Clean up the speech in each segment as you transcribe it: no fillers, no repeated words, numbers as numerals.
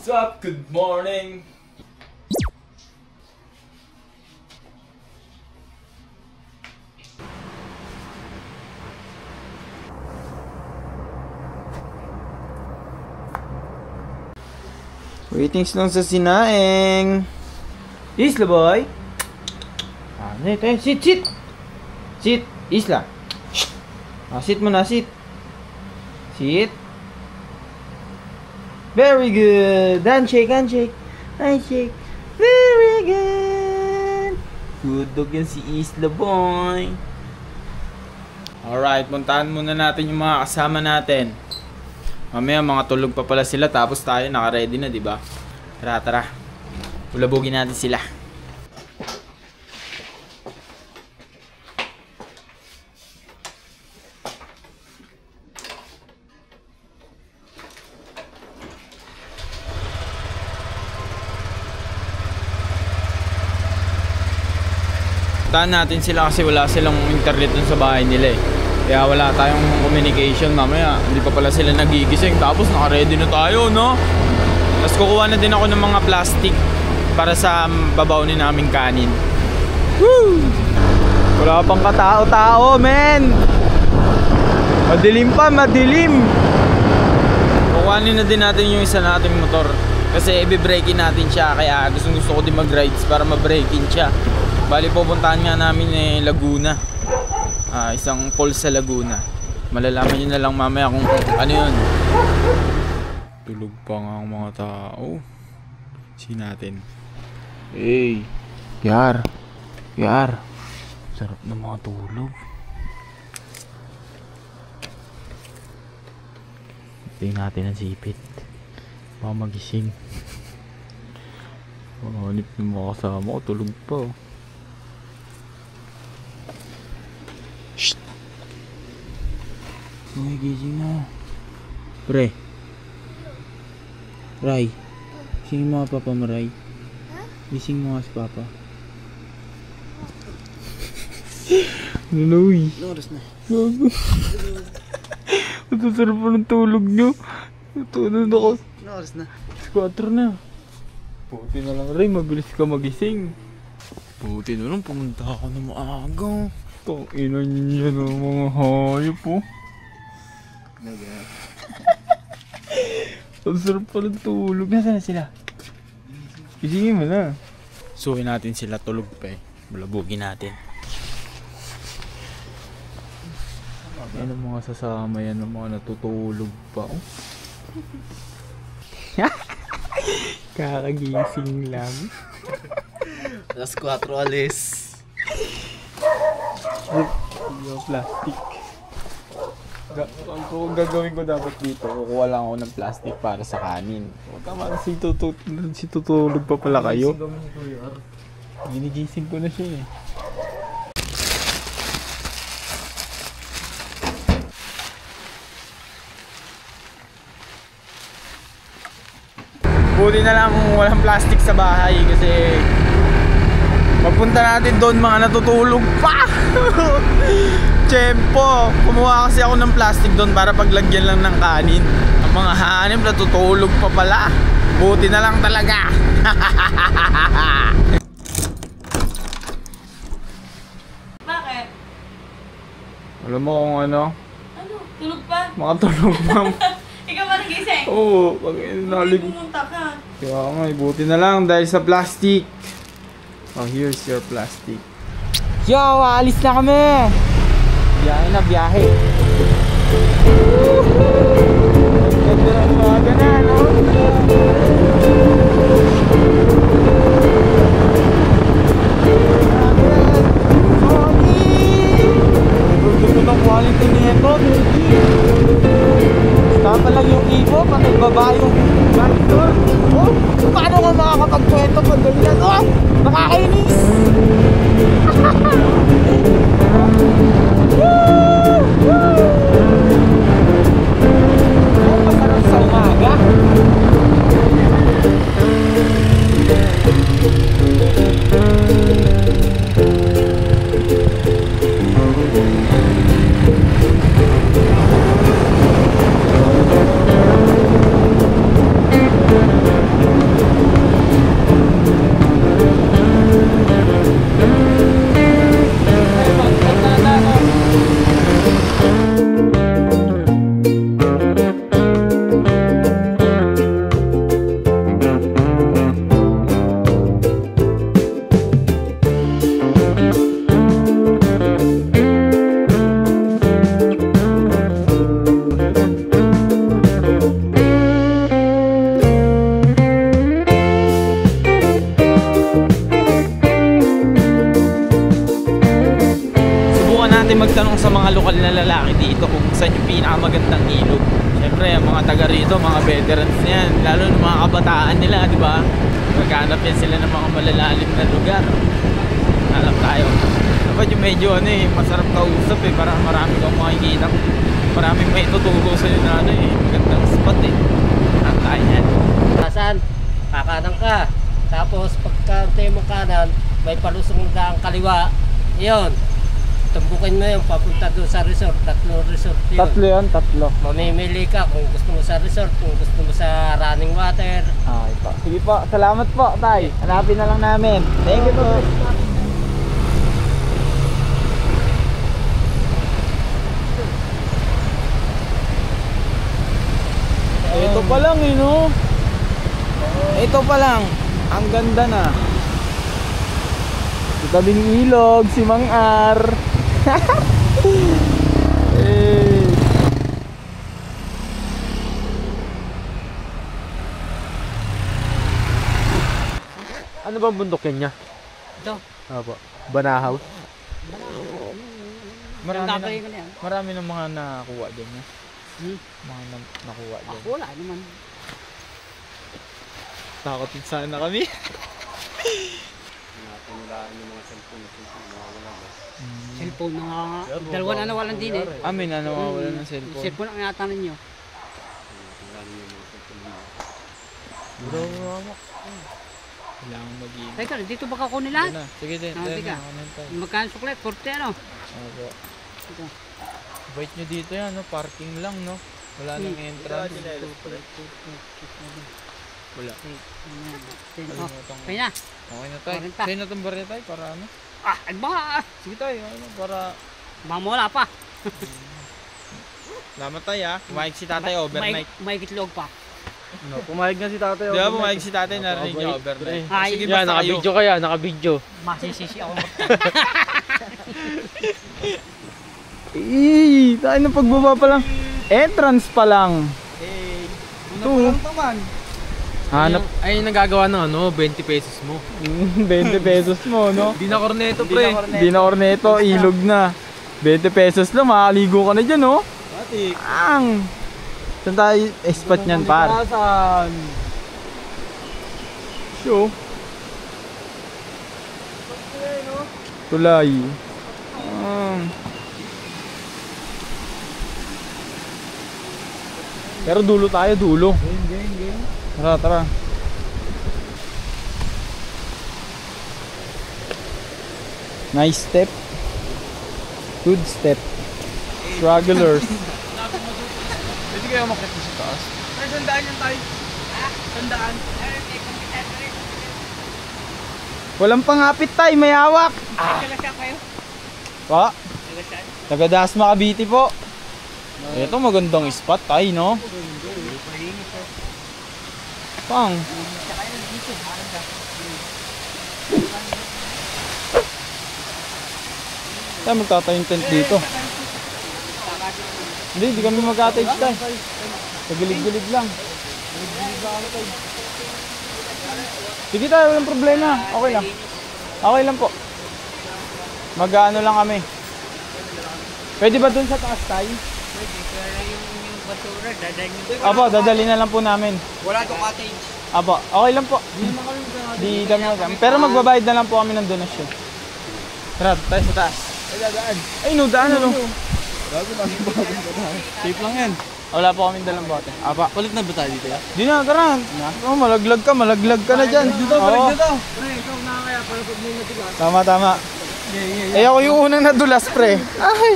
What's up? Good morning! Waiting lang sa sinaing. Isla boy. Ano ito? Sit, sit. Sit, Isla. Sit mo na, sit. Sit. Very good. Handshake, handshake. Handshake. Very good. Good dog yan si Isla boy. Alright, puntahan muna natin yung mga kasama natin. Mamaya mga tulog pa pala sila tapos tayo naka-ready na, 'di ba? Tara, tara. Ulabugin natin sila. Puntahan natin sila kasi wala silang internet dun sa bahay nila eh. Kaya wala tayong communication mamaya. Hindi pa pala sila nagigising. Tapos naka-ready na tayo, no? Tapos kukuha na din ako ng mga plastic para sa babawnin naming kanin. Woo! Wala pang katao-tao, men! Madilim pa, madilim! Kukuhanin na din natin yung isa nating motor. Kasi i-breakin natin siya. Kaya gusto ko din mag-rides para ma-breakin siya. Bali pupuntahan nga namin Laguna. Isang falls sa Laguna. Malalaman nyo na lang mamaya kung ano yun. Tulog pa nga ang mga tao. See natin. Hey, Yar. Yar. Sarap ng mga tulog. Tingnan natin ang sipit. Baka magising. Hanip ng mga kasama ko. Tulog pa. Uy, gising na. Pre. Ray. Gising mo nga papa mo, Ray. Gising mo nga si papa. Nunoy. Oras na. Ito sarap pa ng tulog nyo. Tulog ako. Oras na. 4 na. Buti na lang, Ray. Mabilis ka magising. Buti na lang pumunta ako na maaga. Tangina niya ng mga hayop po. Ang sarap pa ng tulog. Nasaan na sila? Isingin mo na. Suhin natin sila, tulog pa eh. Bulabugin natin. Yan ang mga sasama yan, ang mga natutulog pa. Oh. Kakagising lang. Alas 4 alis. Yung plastic. Ang gagawin ko dapat dito, kukuha lang ako ng plastic para sa kanin. Tama, si tutulog pa pala kayo. Ginigising ko na siya eh. Buti na lang kung walang plastic sa bahay kasi magpunta natin doon mga natutulog pa. Tiyempo, kumuha kasi ako ng plastic doon para paglagyan lang ng kanin. Ang mga hanip natutulog pa pala. Buti na lang talaga. Bakit? Alam mo kung ano? Ano? Tulog pa? Mga tulog ma'am. Ikaw ba nagising? Oo, pag Hindi nalig. pumunta ka. Kaya nga, buti na lang dahil sa plastic. Oh, here's your plastic. Yo, alis na kami! Biyahe na, biyahe. Ganda ng umaga na, no? Gusto ng quality nito. Tama lang yung ibo, pag nagbaba yung garniture. Oh, paano nga makakapagkwento pag ganyan? Oh, nakakainis! Oh, masarap sa umaga. mga lokal na lalaki dito kung saan yung pinakamagandang ilog. Siyempre, ang mga taga rito, mga veterans yan, lalo ng mga kabataan nila, di ba? Maghanap yan sila ng mga malalalim na lugar. Hanap tayo. Dapat yung medyo ano eh, masarap kausap eh, para marami kang makikita. Maraming may tuturo sa'yo na ano eh, magandang spot eh. Hanap tayo yan. Saan? Kakanan ka. Tapos pagka mo kanan, may palusong na ang kaliwa. Iyon. Tumbukin mo yun, papunta doon sa resort. 3 resort yun. Yan, 3. Mamimili ka kung gusto mo sa resort, kung gusto mo sa running water. Okay po. Sige po, salamat po, tay. Hanapin na lang namin. Thank you po. Ito pa lang eh, no? Ito pa lang. Ang ganda na. Sa tabing ilog, si Mang R. Eh. Ano ba bundok yan niya? Ito. Opo. Banahaw. Marami Ang na, gagawin ko na yan. marami ng mga nakuha dyan niya. Mga nakuha dyan. Wala naman. Takot din sana kami. Cellphone na nga. Dalawa na nawalan din eh. Amin na nawawala ng cellphone. Cellphone ang ingatan ninyo. Kailangan mag-iingat. Teka, dito ba kakunin lahat? Yan na. Sige din. Ah, teka. Magkano suklet? 40 ano? Opo. Ito. Bait nyo dito yan, no? Parking lang, no? Wala nang entrance. Wala. Oh, okay na. Okay na tayo. 40. Sa'yo na itong barya tayo para ano? Ah, ay baka. Sige tayo, ano, para... Baka mawala pa. Salamat tayo, ha? Pumayag si tatay overnight. May itlog pa. No, pumayag na si tatay. Di ba pumayag si tatay narinig niya overnight? Ay, Sige, yan, basta kayo. kaya, naka-video. Masisisi ako. Tayo na pagbaba pa lang. Entrance pa lang. Ito. Hanap. Ay, nagagawa ng ano, 20 pesos mo. 20 pesos mo, no? Di na korneto, pre. Hindi na orneto, ilog na. 20 pesos lang, makakaligo ka na dyan, no? Matik. Ang! Saan tayo spot niyan, par? Show. Tulay. Pero dulo tayo, dulo. Tara, tara. Nice step. Good step. Strugglers. Pwede kayo makita sa taas. Ay, sandaan yan tayo. Sandaan. Walang pangapit tayo, may hawak. Tagasya kayo? Pa? Tagasya? Taga Dasma, Cavite po. Ito magandang spot tayo, no? Pang. Tayo magtatayong tent dito. Hindi kami mag-cottage tayo. Sa gilid-gilid lang. Sige tayo, walang problema. Okay lang. Okay lang po. Mag-ano lang kami. Pwede ba dun sa taas tayo? Pwede, pero yung basura, dadalhin nyo. Apo, dadali na lang po namin. Wala itong cottage. Apo, okay lang po. Di kami mag- Pero magbabayad na lang po kami ng donasyon. Tara, tayo sa taas. Ay, dadaan. Ay, no, daan ano? Bago dadaan. Safe lang yan. Wala po kami dalang bote. Apa. Ulit na ba tayo dito? Di na, tara. Oh, malaglag ka na dyan. Dito, Oo. balik dito. Pre, ikaw na kaya para pag may natigas. Tama, tama. Eh, ako yung unang nadulas, pre. Ay!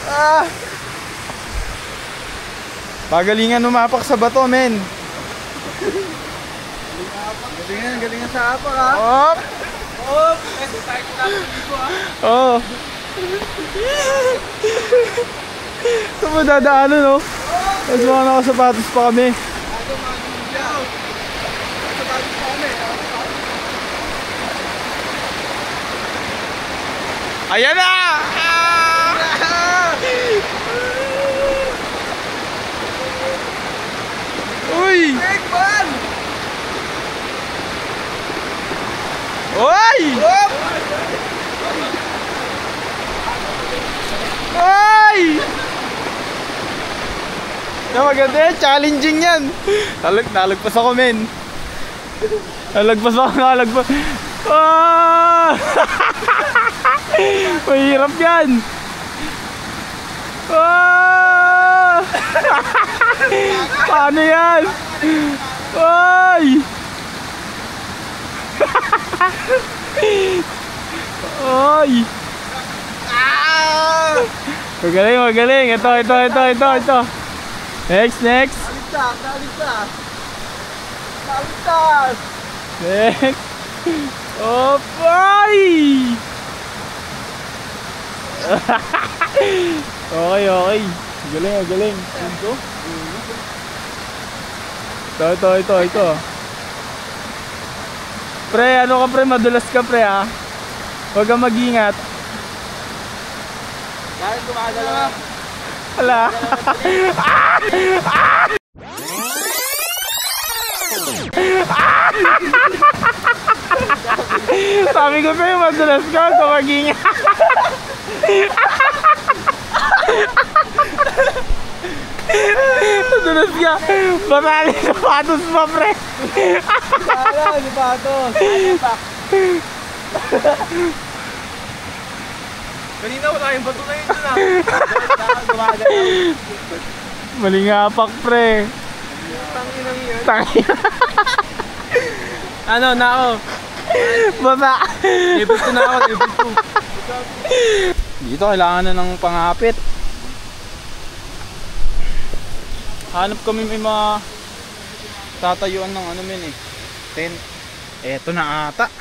Ah! Pagalingan umapak sa bato, men. Galingan sa apak, ha? Op! Oh, pwede tayo dito, ha? Oh! Ito mo dadaanan, no? Tapos mga nakasapatos pa kami. Ayan na! Ah! Uy! Uy! maganda yan, challenging yan. Nalagpas ako, men. Nalagpas ako. Ah! Mahirap yan. Ah! Paano yan? Ay! Ay! Ah! Magaling. Ito. Next. Baliktad. Next. Opay! Okay. Galing. Ito. Pre, ano ka pre? Madulas ka pre ha? Huwag kang mag-ingat. Dahil gumagalaw. Hala. Sabi ko pre, madulas ka. Huwag kang mag-ingat. Madulas ka. Batali sapatos pa pre. Sapatos. Kanina wala yung bato na yun dun Gumagalaw. Malingapak pre. Tanginang yun. Ano na ako? Baba. Level 2 na ako, level 2. Dito kailangan na ng pangapit. Hanap kami may mga tatayuan ng ano men tent. Eto na ata.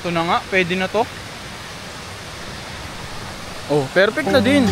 Ito na nga, pwede na to. Oh, perfect na din.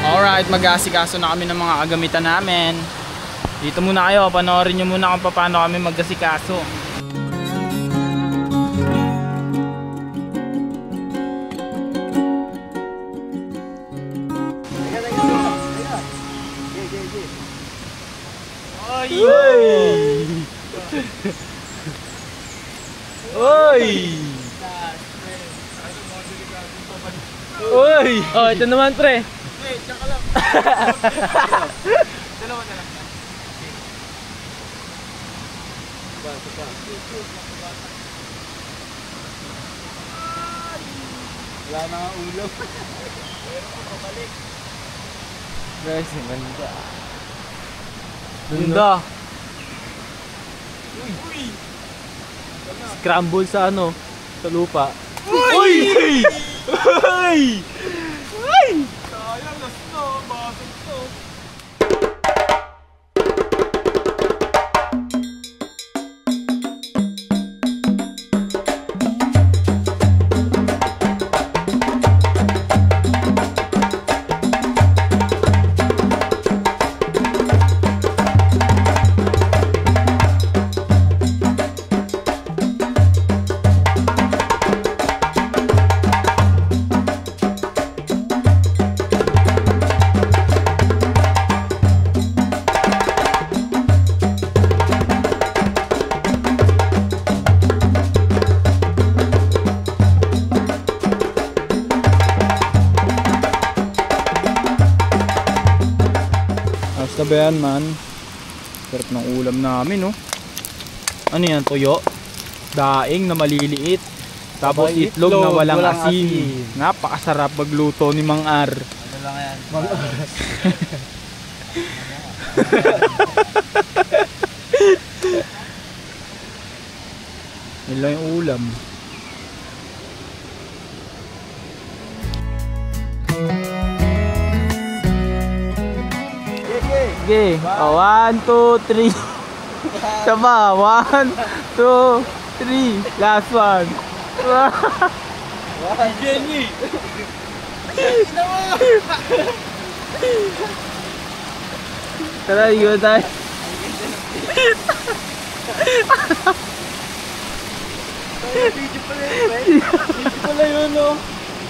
Alright, mag-aasikaso na kami ng mga kagamitan namin. Dito muna kayo, panoorin nyo muna kung paano kami mag-asikaso. Oy! Oh, ito naman pre. Tsaka lang. Dalawa na lang. Wala na nga ulo. Guys, ganda. Ganda. Scramble sa ano, sa lupa. Uy! Uy! Sayang, last na. Basag to. Ayos na ba yan man? Sarap ng ulam namin oh. Ano yan, tuyo? Daing na maliliit. Tapos Sabay itlog na walang asin. asin. Napakasarap magluto ni Mang Ar. Ano lang yan? Yun lang yung ulam. Okay. 1, 2, 3. Saba. 1, 2, 3. Last one. Jenny! Tara, iwan tayo. Video pala yun, eh. Video pala yun, no?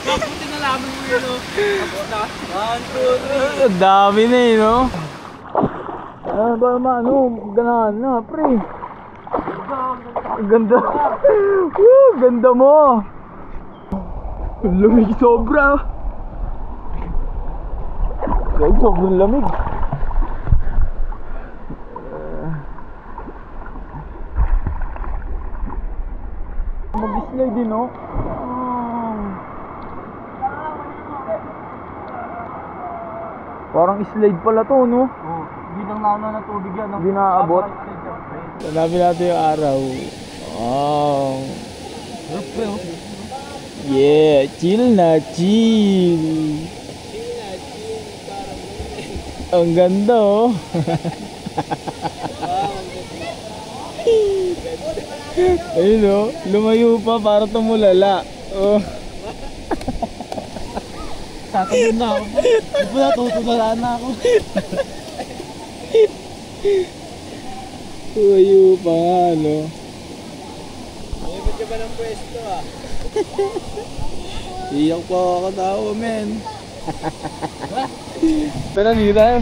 Mabuti na laman mo yun, no? Abota. 1, 2, 3. Ang dami na eh, no? Ano ba naman, ano? Ganahan na, pre. Ang ganda. Woo, ganda mo. Ang lamig sobra. Guys, sobrang lamig. Mag-slide din, no? Parang slide pala to, no? Hindi lang nauna na tubig yan, no? Hindi naaabot. Hanapin natin yung araw. Oh. Yeah, chill na chill. Ang ganda, oh. Ayun, oh. Lumayo pa para tumulala. Oh. Tatanong na ako. Di ba natutulaan na ako? Lumayo pa nga, no? Limit ka ba ng pwesto, ah? Iyak pa ako tao, men. Tara, dito tayo.